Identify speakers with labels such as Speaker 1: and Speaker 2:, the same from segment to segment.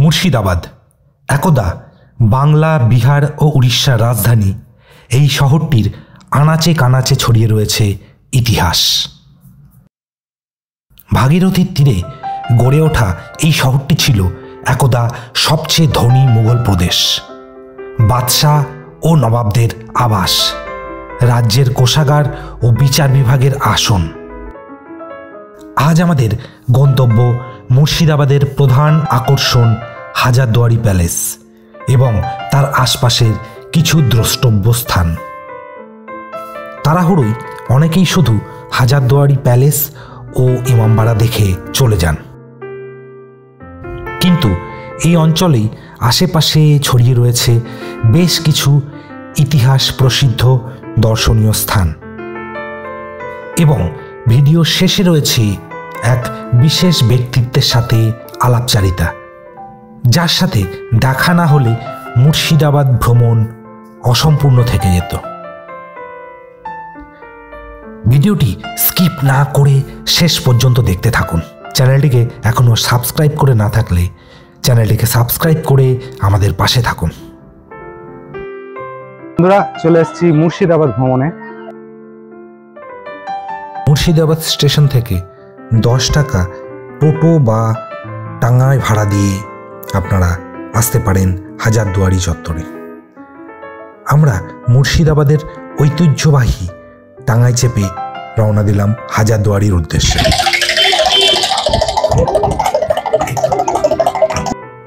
Speaker 1: মুর্শিদাবাদ একদা বাংলা, বিহার ও উড়িষ্যার রাজধানী। এই শহরটির আনাচে কানাচে ছড়িয়ে রয়েছে ইতিহাস। ভাগীরথীর তীরে গড়ে ওঠা এই শহরটি ছিল একদা সবচেয়ে ধনী মুঘল প্রদেশ, বাদশাহ ও নবাবদের আবাস, রাজ্যের কোষাগার ও বিচার বিভাগের আসন। আজ আমাদের গন্তব্য মুর্শিদাবাদের প্রধান আকর্ষণ হাজারদুয়ারি প্যালেস এবং তার আশপাশের কিছু দ্রষ্টব্য স্থান। তাড়াহুড়োয় অনেকেই শুধু হাজারদুয়ারি প্যালেস ও ইমামবাড়া দেখে চলে যান, কিন্তু এই অঞ্চলেই আশেপাশে ছড়িয়ে রয়েছে বেশ কিছু ইতিহাস প্রসিদ্ধ দর্শনীয় স্থান এবং ভিডিও শেষে রয়েছে এক বিশেষ ব্যক্তিত্বের সাথে আলাপচারিতা, যার সাথে দেখা না হলে মুর্শিদাবাদ ভ্রমণ অসম্পূর্ণ থেকে যেত। ভিডিওটি স্কিপ না করে শেষ পর্যন্ত দেখতে থাকুন। চ্যানেলটিকে এখনও সাবস্ক্রাইব করে না থাকলে চ্যানেলটিকে সাবস্ক্রাইব করে আমাদের পাশে থাকুন।
Speaker 2: বন্ধুরা, চলে এসেছি মুর্শিদাবাদ ভ্রমণে।
Speaker 1: মুর্শিদাবাদ স্টেশন থেকে 10 টাকা টোটো বা টাঙ্গায় ভাড়া দিয়ে আপনারা আসতে পারেন হাজারদুয়ারি চত্বরে। আমরা মুর্শিদাবাদের ঐতিহ্যবাহী টাঙ্গায় চেপে রওনা দিলাম হাজারদুয়ারির উদ্দেশ্যে।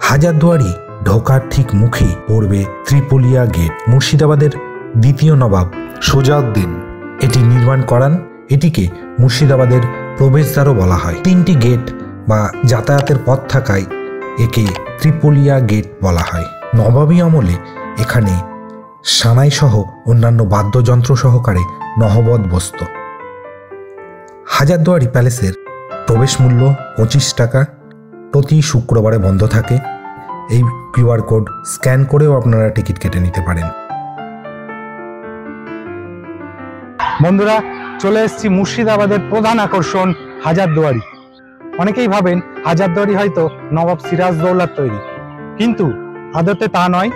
Speaker 1: হাজারদুয়ারি ঢোকার ঠিক মুখেই পড়বে ত্রিপোলিয়া গেট। মুর্শিদাবাদের দ্বিতীয় নবাব সোজাউদ্দিন এটি নির্মাণ করান। এটিকে মুর্শিদাবাদের প্রবেশদ্বারও বলা হয়। 3টি গেট বা যাতায়াতের পথ থাকায় একে ত্রিপোলিয়া গেট বলা হয়। নবাবী আমলে এখানে সানাই সহ অন্যান্য বাদ্যযন্ত্র সহকারে নহবত বসত। হাজারদুয়ারি প্যালেসের প্রবেশ মূল্য 25 টাকা। প্রতি শুক্রবারে বন্ধ থাকে। এই কিউআর কোড স্ক্যান করেও আপনারা টিকিট কেটে নিতে পারেন।
Speaker 2: বন্ধুরা, চলে এসেছি মুর্শিদাবাদের প্রধান আকর্ষণ হাজারদুয়ারি। অনেকেই ভাবেন হাজারদুয়ারি হয়তো নবাব সিরাজদৌল্লার তৈরি, কিন্তু আদতে তা নয়।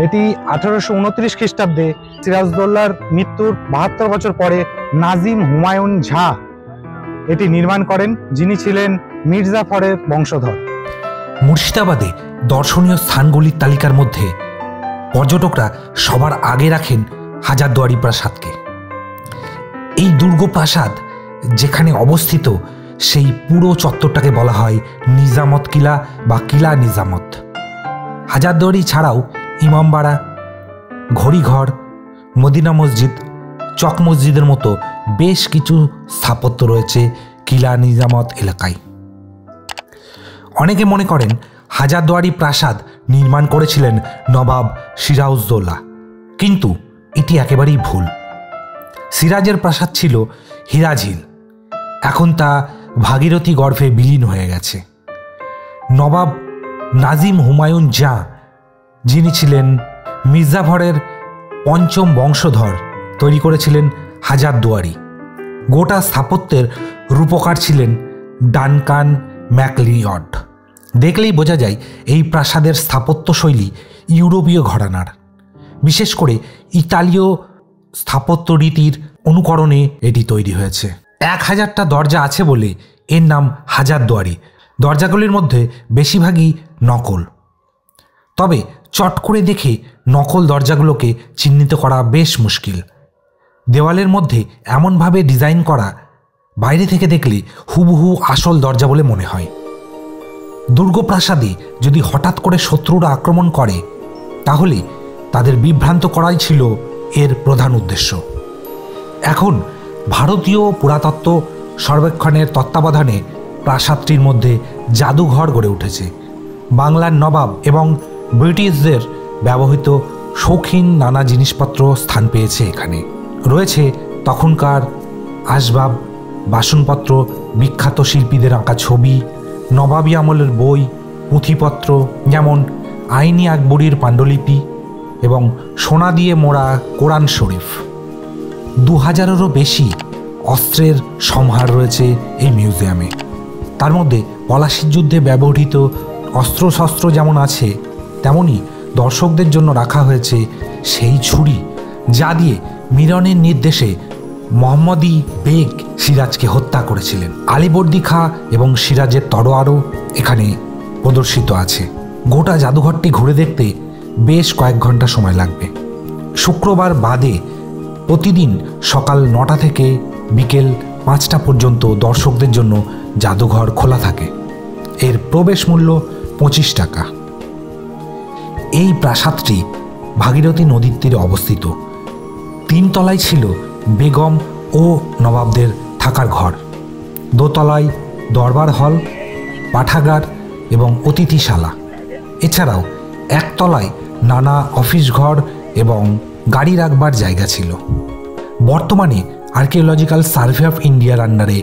Speaker 2: এটি 1829 খ্রিস্টাব্দে সিরাজদৌল্লার মৃত্যুর 72 বছর পরে নাজিম হুমায়ুন ঝা এটি নির্মাণ করেন, যিনি ছিলেন মির্জাফরের বংশধর।
Speaker 1: মুর্শিদাবাদে দর্শনীয় স্থানগুলির তালিকার মধ্যে পর্যটকরা সবার আগে রাখেন হাজারদুয়ারি প্রাসাদকে। এই দুর্গ প্রাসাদ যেখানে অবস্থিত সেই পুরো চত্বরটাকে বলা হয় নিজামত কিলা বা কিলা নিজামত। হাজারদুয়ারি ছাড়াও ইমামবাড়া, ঘড়িঘর, মদিনা মসজিদ, চক মসজিদের মতো বেশ কিছু স্থাপত্য রয়েছে কিলা নিজামত এলাকায়। অনেকে মনে করেন হাজারদুয়ারি প্রাসাদ নির্মাণ করেছিলেন নবাব সিরাজদৌল্লা, কিন্তু এটি একেবারেই ভুল। সিরাজের প্রাসাদ ছিল হিরাঝিল, এখন তা ভাগীরথী গর্ভে বিলীন হয়ে গেছে। নবাব নাজিম হুমায়ুন জা, যিনি ছিলেন মির্জাফরের 5ম বংশধর, তৈরি করেছিলেন হাজারদুয়ারি। গোটা স্থাপত্যের রূপকার ছিলেন ডানকান ম্যাকলিয়ড। দেখলেই বোঝা যায় এই প্রাসাদের স্থাপত্যশৈলী ইউরোপীয় ঘরানার। বিশেষ করে ইতালীয় স্থাপত্য রীতির অনুকরণে এটি তৈরি হয়েছে। 1000টা দরজা আছে বলে এর নাম হাজারদুয়ারি। দরজাগুলির মধ্যে বেশিরভাগই নকল, তবে চট করে দেখে নকল দরজাগুলোকে চিহ্নিত করা বেশ মুশকিল। দেওয়ালের মধ্যে এমনভাবে ডিজাইন করা, বাইরে থেকে দেখলে হুবহু আসল দরজা বলে মনে হয়। দুর্গপ্রাসাদে যদি হঠাৎ করে শত্রুরা আক্রমণ করে, তাহলে তাদের বিভ্রান্ত করাই ছিল এর প্রধান উদ্দেশ্য। এখন ভারতীয় পুরাতত্ত্ব সর্বেক্ষণের তত্ত্বাবধানে প্রাসাদটির মধ্যে জাদুঘর গড়ে উঠেছে। বাংলার নবাব এবং ব্রিটিশদের ব্যবহৃত শৌখিন নানা জিনিসপত্র স্থান পেয়েছে এখানে। রয়েছে তখনকার আসবাব, বাসনপত্র, বিখ্যাত শিল্পীদের আঁকা ছবি, নবাবী আমলের বই, পুঁথিপত্র যেমন আইনি আকবরীর পাণ্ডুলিপি এবং সোনা দিয়ে মোড়া কোরআন শরীফ। 2000-এরও বেশি অস্ত্রের সমাহার রয়েছে এই মিউজিয়ামে। তার মধ্যে পলাশির যুদ্ধে ব্যবহৃত অস্ত্রশস্ত্র যেমন আছে, তেমনি দর্শকদের জন্য রাখা হয়েছে সেই ছুরি যা দিয়ে মিরনের নির্দেশে মোহাম্মদী বেগ সিরাজকে হত্যা করেছিলেন। আলীবর্দী খাঁ এবং সিরাজের তরোয়ারও এখানে প্রদর্শিত আছে। গোটা জাদুঘরটি ঘুরে দেখতে বেশ কয়েক ঘন্টা সময় লাগবে। শুক্রবার বাদে প্রতিদিন সকাল 9টা থেকে বিকেল 5টা পর্যন্ত দর্শকদের জন্য জাদুঘর খোলা থাকে। এর প্রবেশ মূল্য 25 টাকা। এই প্রাসাদটি ভাগীরথী নদীর তীরে অবস্থিত। 3 তলায় ছিল বেগম ও নবাবদের থাকার ঘর, দোতলায় দরবার হল, পাঠাগার এবং অতিথিশালা। এছাড়াও 1 তলায় নানা অফিস ঘর এবং গাড়ি রাখবার জায়গা ছিল। বর্তমানে আর্কিওলজিক্যাল সার্ভে অফ ইন্ডিয়ার আন্ডারে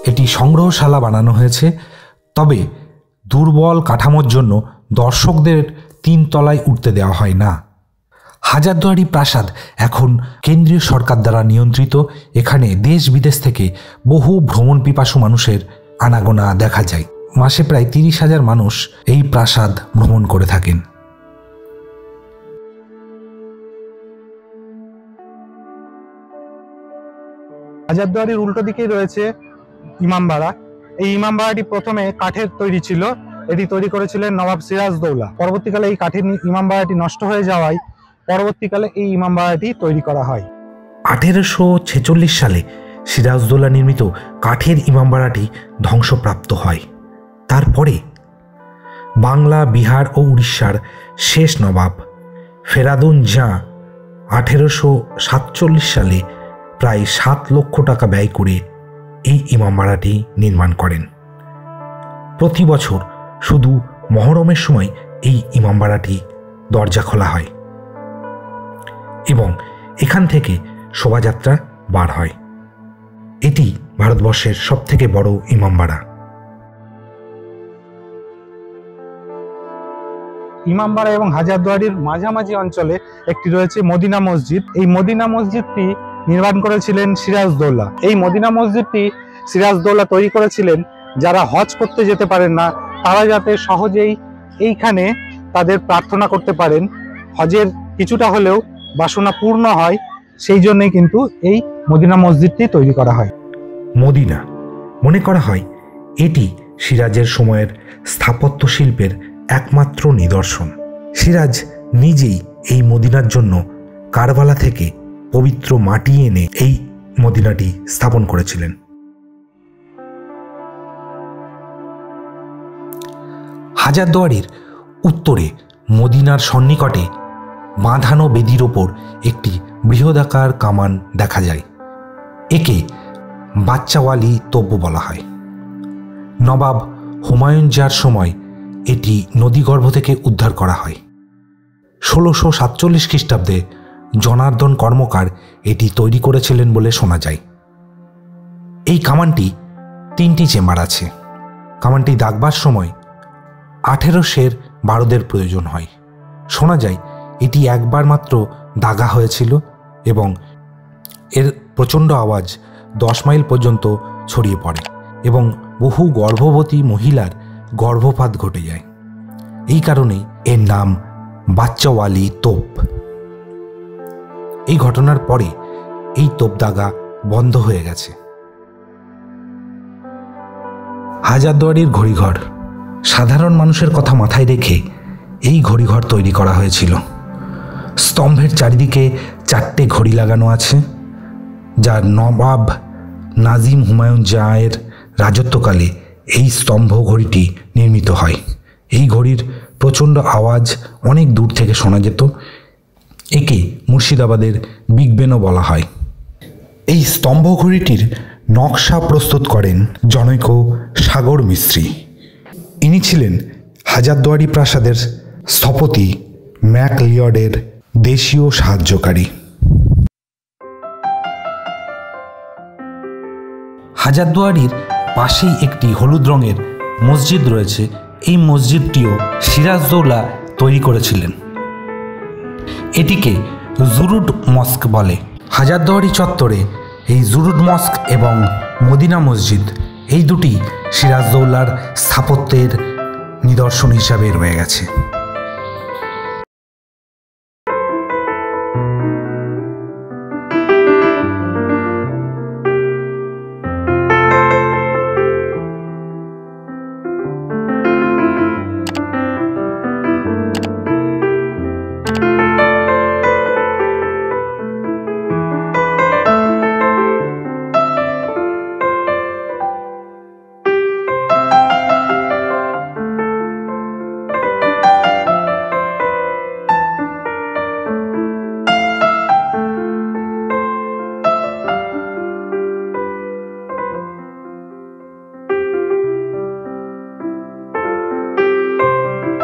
Speaker 1: এটি সংগ্রহশালা বানানো হয়েছে। তবে দুর্বল কাঠামোর জন্য দর্শকদের 3 তলায় উঠতে দেওয়া হয় না। হাজারদুয়ারি প্রাসাদ এখন কেন্দ্রীয় সরকার দ্বারা নিয়ন্ত্রিত। এখানে দেশ বিদেশ থেকে বহু ভ্রমণ পিপাসু মানুষের আনাগোনা দেখা যায়। মাসে প্রায় 30,000 মানুষ এই প্রাসাদ ভ্রমণ করে থাকেন।
Speaker 2: হাজারদুয়ারির উল্টো দিকেই রয়েছে ইমামবাড়া। এই ইমামবাড়াটি প্রথমে কাঠের তৈরি ছিল। এটি তৈরি করেছিলেন নবাব সিরাজদৌল্লা। পরবর্তীকালে এই কাঠের ইমামবাড়াটি নষ্ট হয়ে যাওয়ায় পরবর্তীকালে এই ইমামবাড়াটি তৈরি করা হয়।
Speaker 1: 1846 সালে সিরাজদৌল্লা নির্মিত কাঠের ইমামবাড়াটি ধ্বংসপ্রাপ্ত হয়। তারপরে বাংলা, বিহার ও উড়িষ্যার শেষ নবাব ফেরাদুন জাঁ 1847 সালে প্রায় 7 লক্ষ টাকা ব্যয় করে এই ইমামবাড়াটি নির্মাণ করেন। প্রতি বছর শুধু মহরমের সময় এই ইমামবাড়াটি দরজা খোলা হয় এবং এখান থেকে শোভাযাত্রা বার হয়। এটি ভারতবর্ষের সবথেকে বড় ইমামবাড়া।
Speaker 2: ইমামবাড়া এবং হাজারদুয়ারির মাঝামাঝি অঞ্চলে একটি রয়েছে মদিনা মসজিদ। এই মদিনা মসজিদটি নির্মাণ করেছিলেন সিরাজদৌল্লা। এই মদিনা মসজিদটি সিরাজদৌল্লা তৈরি করেছিলেন যারা হজ করতে যেতে পারেন না, তারা যাতে সহজেই এইখানে তাদের প্রার্থনা করতে পারেন, হজের কিছুটা হলেও বাসনা পূর্ণ হয়, সেই জন্যই কিন্তু এই মদিনা মসজিদটি তৈরি করা হয়।
Speaker 1: মদিনা মনে করা হয় এটি সিরাজের সময়ের স্থাপত্য শিল্পের একমাত্র নিদর্শন। সিরাজ নিজেই এই মদিনার জন্য কারবালা থেকে পবিত্র মাটি এনে এই মদিনাটি স্থাপন করেছিলেন। হাজারদুয়ারির উত্তরে মদিনার সন্নিকটে বাঁধানো বেদির ওপর একটি বৃহদাকার কামান দেখা যায়। একে বাচ্চাওয়ালি তোপ বলা হয়। নবাব হুমায়ুন জাহর সময় এটি নদীগর্ভ থেকে উদ্ধার করা হয়। 1647 খ্রিস্টাব্দে জনার্দন কর্মকার এটি তৈরি করেছিলেন বলে শোনা যায়। এই কামানটি 3টি চেম্বার আছে। কামানটি দাগবার সময় 18 সের বারুদের প্রয়োজন হয়। শোনা যায় এটি একবার মাত্র দাগা হয়েছিল এবং এর প্রচণ্ড আওয়াজ 10 মাইল পর্যন্ত ছড়িয়ে পড়ে এবং বহু গর্ভবতী মহিলার গর্ভপাত ঘটে যায়। এই কারণেই এর নাম বাচ্চাওয়ালি তোপ। এই ঘটনার পরে এই তোপ দাগা বন্ধ হয়ে গেছে। হাজারদুয়ারির ঘড়িঘর সাধারণ মানুষের কথা মাথায় রেখে এই ঘড়িঘর তৈরি করা হয়েছিল। স্তম্ভের চারিদিকে 4টে ঘড়ি লাগানো আছে, যা নবাব নাজিম হুমায়ুন জাহের রাজত্বকালে এই স্তম্ভ ঘড়িটি নির্মিত হয়। এই ঘড়ির প্রচণ্ড আওয়াজ অনেক দূর থেকে শোনা যেত। একে মুর্শিদাবাদের বিগ বেনও বলা হয়। এই স্তম্ভ ঘড়িটির নকশা প্রস্তুত করেন জনৈক সাগর মিস্ত্রি। ইনি ছিলেন হাজারদুয়ারি প্রাসাদের স্থপতি ম্যাকলিওডের দেশীয় সাহায্যকারী। হাজারদুয়ারির পাশেই একটি হলুদ রঙের মসজিদ রয়েছে। এই মসজিদটিও সিরাজদৌল্লা তৈরি করেছিলেন। এটিকে জুরুড মস্ক বলে। হাজারদুয়ারি চত্বরে এই জুরুড মস্ক এবং মদিনা মসজিদ এই দুটি সিরাজদৌল্লার স্থাপত্যের নিদর্শন হিসাবে রয়ে গেছে।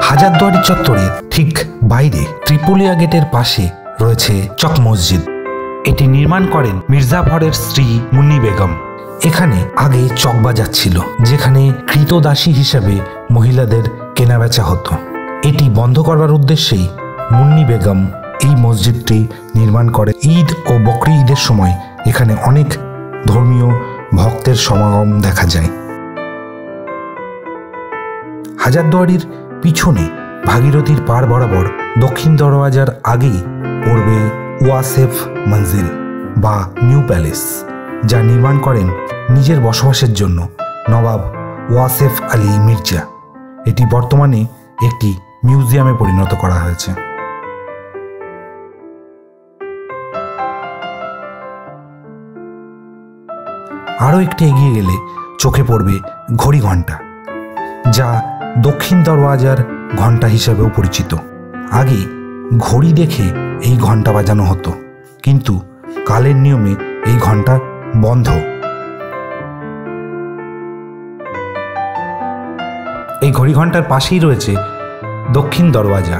Speaker 1: হাজারদুয়ারি চত্বরের ঠিক বাইরে ত্রিপুলিয়া গেটের পাশে রয়েছে চক মসজিদ। এটি নির্মাণ করেন মির্জাফরের স্ত্রী মুন্নি বেগম। এখানে আগে চক বাজার ছিল, যেখানে কৃতদাসী হিসেবে মহিলাদের কেনাবেচা হতো। এটি বন্ধ করবার উদ্দেশ্যেই মুন্নি বেগম এই মসজিদটি নির্মাণ করে। ঈদ ও বকরি ঈদের সময় এখানে অনেক ধর্মীয় ভক্তের সমাগম দেখা যায়। হাজারদুয়ারির পিছনে ভাগীরথীর পাড় বরাবর দক্ষিণ দরওয়াজার আগেই পড়বে ওয়াসেফ মঞ্জিল বা নিউ প্যালেস, যা নির্মাণ করেন নিজের বসবাসের জন্য নবাব ওয়াসেফ আলী মির্জা। এটি বর্তমানে একটি মিউজিয়ামে পরিণত করা হয়েছে। আরও একটু এগিয়ে গেলে চোখে পড়বে ঘড়ি ঘণ্টা, যা দক্ষিণ দরওয়াজার ঘণ্টা হিসেবেও পরিচিত। আগে ঘড়ি দেখে এই ঘণ্টা বাজানো হতো, কিন্তু কালের নিয়মে এই ঘণ্টা বন্ধ। এই ঘড়ি ঘণ্টার পাশেই রয়েছে দক্ষিণ দরওয়াজা।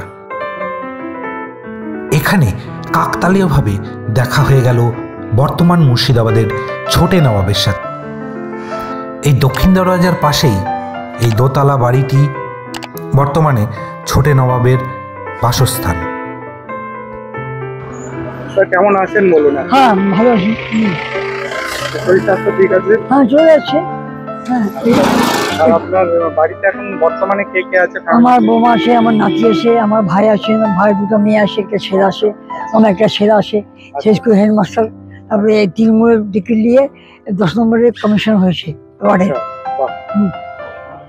Speaker 1: এখানে কাকতালীয়ভাবে দেখা হয়ে গেল বর্তমান মুর্শিদাবাদের ছোটে নবাবের সাথে। এই দক্ষিণ দরওয়াজার পাশেই এই দোতলা বাড়িটি বর্তমানে ছোটে নবাবের বাসস্থান।
Speaker 2: কেমন আছেন বলুন?
Speaker 3: হ্যাঁ, ভালো আছি।
Speaker 2: শরীর স্বাস্থ্য ঠিক আছে?
Speaker 3: হ্যাঁ, চলে যাচ্ছে। হ্যাঁ,
Speaker 2: আর আপনার বাড়িতে এখন বর্তমানে কে কে আছে?
Speaker 3: আমার বৌমা আছে, আমার নাতি আছে, আমার ভাই আছে, ভাই দুটো মেয়ে আছে, একটা ছেলে আছে, আমার একটা ছেলে আছে, শেষ করে হেডমাস্টার। তারপরে এই তৃণমূলের টিকিট নিয়ে 10 নম্বরের কমিশন হয়েছে ওয়ার্ডে।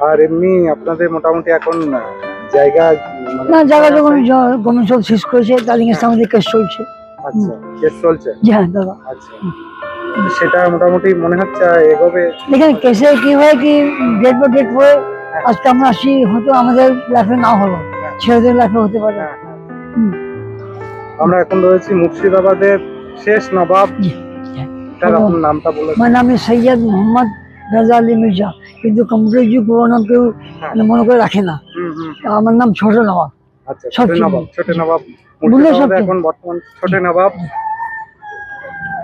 Speaker 2: আর এমনি আপনাদের মোটামুটি এখন জায়গা
Speaker 3: না, জায়গা যখন গভর্নমেন্ট সব শেষ করেছে, তার আমাদের কেস চলছে।
Speaker 2: আচ্ছা, কেস চলছে?
Speaker 3: জি হ্যাঁ দাদা।
Speaker 2: আচ্ছা, সেটা মোটামুটি মনে হচ্ছে এগোবে।
Speaker 3: দেখেন কেসে কি হয় কি, ডেট বাই ডেট পরে আজকে আমরা আসি, হয়তো আমাদের লাইফে না হলো, ছেলেদের লাইফে হতে পারে।
Speaker 2: আমরা এখন রয়েছি মুর্শিদাবাদের শেষ নবাব। তার আপনার নামটা বলুন।
Speaker 3: আমার নাম সৈয়দ মোহাম্মদ রাজা আলী মির্জা, কিন্তু কম্পিউটার যুগ পুরো নাম কেউ মনে করে রাখে না। আমার নাম ছোট নবাব।
Speaker 2: আচ্ছা, ছোট নবাব। ছোট নবাব মুর্শিদাবাদে এখন বর্তমান ছোট নবাব।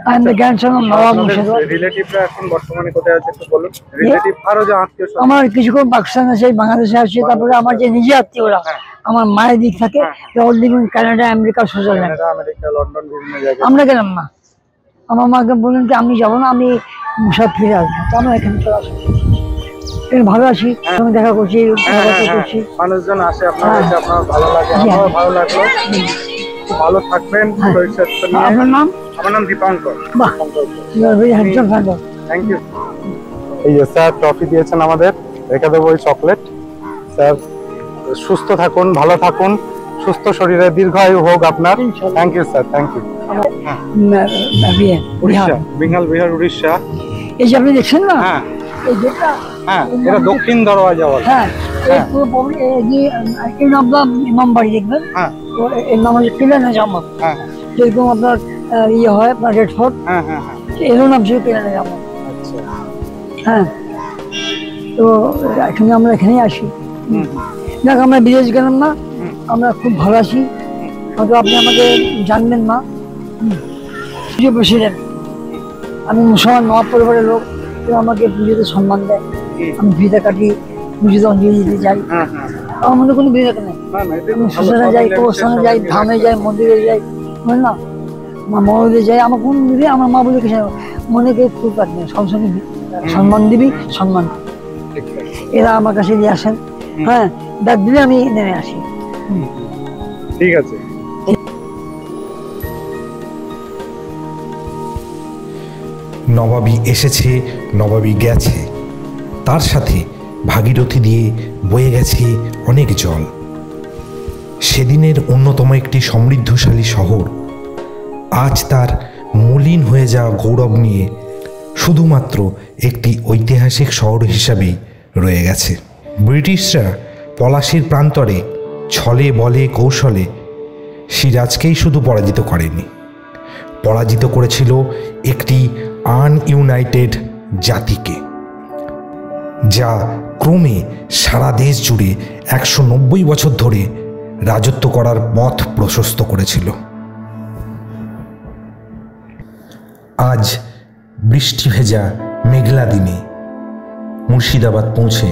Speaker 3: I am the grandson of Nawab Murshidabad.
Speaker 2: রিলেটিভরা এখন বর্তমানে কোথায় আছে একটু বলুন। রিলেটিভ আরো যে আত্মীয় স্বজন।
Speaker 3: আমার কিছুক্ষণ পাকিস্তান আছে, বাংলাদেশে আছে, তারপরে আমার যে নিজে আত্মীয়রা আমার মায়ের দিক থাকে, all living Canada, America, Switzerland.
Speaker 2: America, London, বিভিন্ন জায়গায়।
Speaker 3: আমরা গেলাম না, আমার মাকে বললেন যে আমি যাবো না, আমি সব ফিরে আসবো। তো আমরা এখানে চলে আসি, ভালো আছি, সঙ্গে দেখা করছি, করছি।
Speaker 2: মানুষজন আসে আপনার কাছে, আপনার ভালো লাগে, আমার ভালো লাগলো। ভালো থাকবেন।
Speaker 3: আপনার নাম?
Speaker 2: আমার নাম দীপঙ্কর।
Speaker 3: বাহ, ইউ আর ভেরি হ্যান্ডসাম ফ্যান্ডার।
Speaker 2: Thank you. এই যে স্যার ট্রফি দিয়েছেন আমাদের, রেখে দেবো এই চকলেট। স্যার সুস্থ থাকুন, ভালো থাকুন, সুস্থ শরীরে দীর্ঘায়ু হোক আপনার। Thank you sir, thank you. Orissa, Bengal, Bihar, Orissa.
Speaker 3: এই যে আপনি দেখছেন না,
Speaker 2: হ্যাঁ
Speaker 3: এই যেটা,
Speaker 2: হ্যাঁ, এটা দক্ষিণ দরওয়াজা বলে।
Speaker 3: হ্যাঁ, এই পুরো এই নামটা ইমাম বাড়ি দেখবেন।
Speaker 2: হ্যাঁ,
Speaker 3: এর নাম হচ্ছে কিলানে জামাত।
Speaker 2: হ্যাঁ,
Speaker 3: যেরকম আপনার ইয়ে হয় আপনার রেড ফোর্ট,
Speaker 2: হ্যাঁ হ্যাঁ হ্যাঁ,
Speaker 3: এরও নাম ছিল কিলানে জামাত।
Speaker 2: আচ্ছা,
Speaker 3: হ্যাঁ, তো এখানে আমরা এখানেই আসি। দেখ, আমরা বিদেশ গেলাম না, আমরা খুব ভালো আছি। হয়তো আপনি আমাকে জানবেন না, প্রেসিডেন্ট, আমি মুসলমান নবাব পরিবারের লোক, কেউ আমাকে পুজোতে সম্মান দেয়, আমি ভিড়ে কাটি, পুজোতে অঞ্জলি দিতে যাই। আমার মধ্যে কোনো বিরোধ নেই। আমি শ্মশানে যাই, কবরস্থানে যাই, ধামে যাই, মন্দিরে যাই, বুঝলেন না, মন্দিরে যাই, আমার কোন দিদি আমার মা বলে কিছু মনে কেউ খুব কাটবে, সবসময় সম্মান দিবি, সম্মান। এরা আমার কাছে নিয়ে আসেন, হ্যাঁ ডাক দিলে আমি নেমে আসি।
Speaker 2: ঠিক আছে।
Speaker 1: নবাবী এসেছে, নবাবী গেছে, তার সাথে ভাগীরথী দিয়ে বয়ে গেছে অনেক জল। সেদিনের অন্যতম একটি সমৃদ্ধশালী শহর আজ তার মলিন হয়ে যাওয়া গৌরব নিয়ে শুধুমাত্র একটি ঐতিহাসিক শহর হিসাবেই রয়ে গেছে। ব্রিটিশরা পলাশির প্রান্তরে ছলে বলে কৌশলে সিরাজকেই শুধু পরাজিত করেনি, পরাজিত করেছিল একটি আনইউনাইটেড জাতিকে, যা ক্রমে সারা দেশ জুড়ে 190 বছর ধরে রাজত্ব করার পথ প্রশস্ত করেছিল। আজ বৃষ্টি ভেজা মেঘলা দিনে মুর্শিদাবাদ পৌঁছে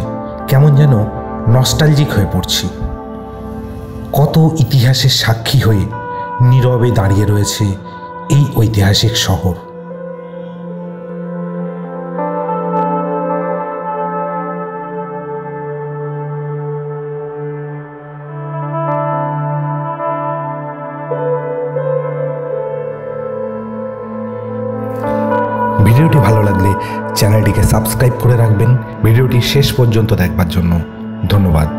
Speaker 1: কেমন যেন নস্টালজিক হয়ে পড়ছি। কত ইতিহাসের সাক্ষী হয়ে নীরবে দাঁড়িয়ে রয়েছে এই ঐতিহাসিক শহর। ভিডিওটি ভালো লাগলে চ্যানেলটিকে সাবস্ক্রাইব করে রাখবেন। ভিডিওটি শেষ পর্যন্ত দেখবার জন্য ধন্যবাদ।